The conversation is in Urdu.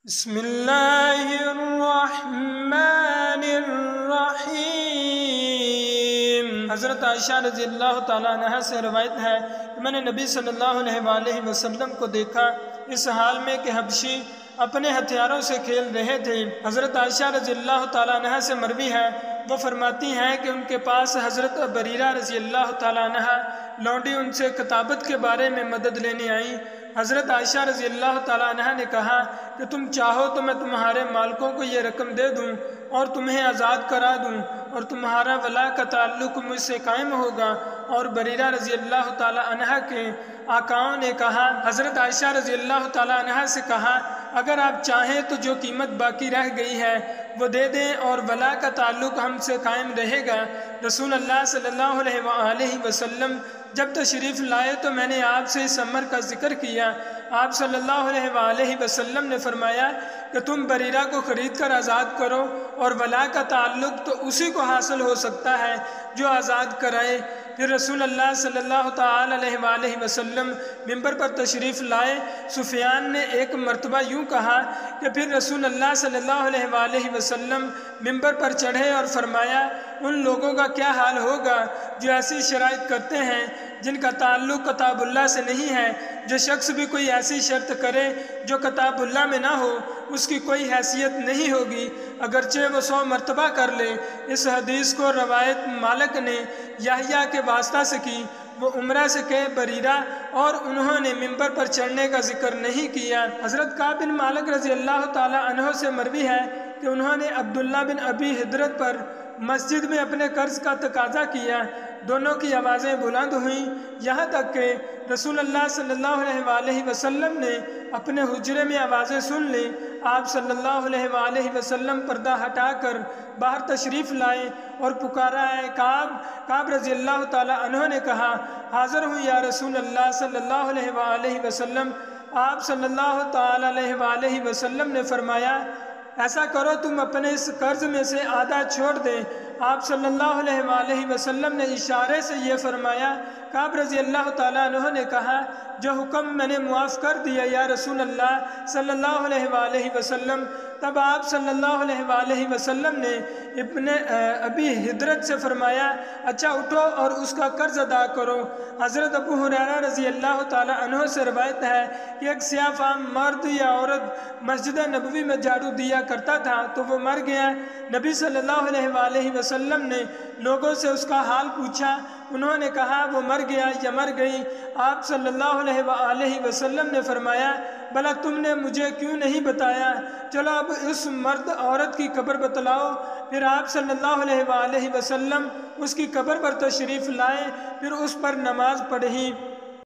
بسم اللہ الرحمن الرحیم۔ حضرت عائشہ رضی اللہ تعالیٰ عنہ سے روایت ہے کہ میں نے نبی صلی اللہ علیہ وآلہ وسلم کو دیکھا اس حال میں کہ حبشی اپنے ہتھیاروں سے کھیل رہے تھے۔ حضرت عائشہ رضی اللہ تعالیٰ عنہ سے مروی ہے، وہ فرماتی ہیں کہ ان کے پاس حضرت بریرہ رضی اللہ تعالیٰ عنہ لونڈی ان سے کتابت کے بارے میں مدد لینے آئیں۔ حضرت عائشہ رضی اللہ تعالیٰ عنہ نے کہا کہ تم چاہو تو میں تمہارے مالکوں کو یہ رقم دے دوں اور تمہیں آزاد کرا دوں اور تمہارا ولا کا تعلق مجھ سے قائم ہوگا۔ اور بریرہ رضی اللہ تعالیٰ عنہ کے آقاؤں نے کہا، حضرت عائشہ رضی اللہ تعالیٰ عنہ سے کہا اگر آپ چاہیں تو جو قیمت باقی رہ گئی ہے وہ دے دیں اور ولا کا تعلق ہم سے قائم رہے گا۔ رسول اللہ صلی اللہ علیہ وآلہ وسلم جب تشریف لائے تو میں نے آپ سے اس امر کا ذکر کیا۔ آپ صلی اللہ علیہ وآلہ وسلم نے فرمایا کہ تم بریرہ کو خرید کر آزاد کرو اور ولا کا تعلق تو اسی کو حاصل ہو سکتا ہے جو آزاد کرائے۔ پھر رسول اللہ صلی اللہ تعالی علیہ وآلہ وسلم ممبر پر تشریف لائے۔ سفیان نے ایک مرتبہ یوں کہا کہ پھر رسول اللہ صلی اللہ علیہ وآلہ وسلم ممبر پر چڑھے اور فرمایا ان لوگوں کا کیا حال ہوگا جو ایسی شرائط کرتے ہیں جن کا تعلق کتاب اللہ سے نہیں ہے۔ جو شخص بھی کوئی ایسی شرط کرے جو کتاب اللہ میں نہ ہو اس کی کوئی حیثیت نہیں ہوگی اگرچہ وہ 100 مرتبہ کر لے۔ اس حدیث کو روایت مالک نے یحییٰ کے واسطہ سے کی، وہ عمرہ سے کہ بریرہ اور انہوں نے ممبر پر چڑھنے کا ذکر نہیں کیا۔ حضرت کعب بن مالک رضی اللہ تعالی عنہ سے مروی ہے کہ انہوں نے عبداللہ بن ابی حدرت پر مسجد میں اپنے قرض کا تقاضا کیا۔ دونوں کی آوازیں بلند ہوئیں یہاں تک کہ رسول اللہ صلی اللہ علیہ وآلہ وسلم نے اپنے حجرے میں آوازیں سن لیں۔ آپ صلی اللہ علیہ وآلہ وسلم پردہ ہٹا کر باہر تشریف لائے اور پکارا ہے کعب رضی اللہ تعالیٰ عنہ نے کہا حاضر ہوں یا رسول اللہ صلی اللہ علیہ وآلہ وسلم۔ آپ صلی اللہ تعالیٰ علیہ وآلہ وسلم نے فرمایا ایسا کرو تم اپنے اس قرض میں سے آدھا چھوڑ دیں۔ آپ صلی اللہ علیہ وآلہ وسلم نے اشارے سے یہ فرمایا۔ کعب رضی اللہ تعالیٰ عنہ نے کہا جو حکم میں نے معاف کر دیا یا رسول اللہ صلی اللہ علیہ وآلہ وسلم۔ تب آپ صلی اللہ علیہ وآلہ وسلم نے ابن ابی حدرت سے فرمایا اچھا اٹھو اور اس کا قرض ادا کرو۔ حضرت ابو ہریرہ رضی اللہ تعالیٰ عنہ سے روایت ہے کہ ایک سیاہ فام مرد یا عورت مسجد نبوی میں جھاڑو دیا کرتا تھا تو وہ مر گیا۔ نبی صلی اللہ علیہ وآلہ وسلم نے لوگوں سے اس کا حال پوچھا، انہوں نے کہا وہ مر گیا یا مر گئی۔ آپ صلی اللہ علیہ وآلہ وسلم نے فرمایا بھلا تم نے مجھے کیوں نہیں بتایا، چلو اب اس مرد عورت کی قبر بتلاؤ۔ پھر آپ صلی اللہ علیہ وآلہ وسلم اس کی قبر پر تشریف لائے، پھر اس پر نماز پڑھی۔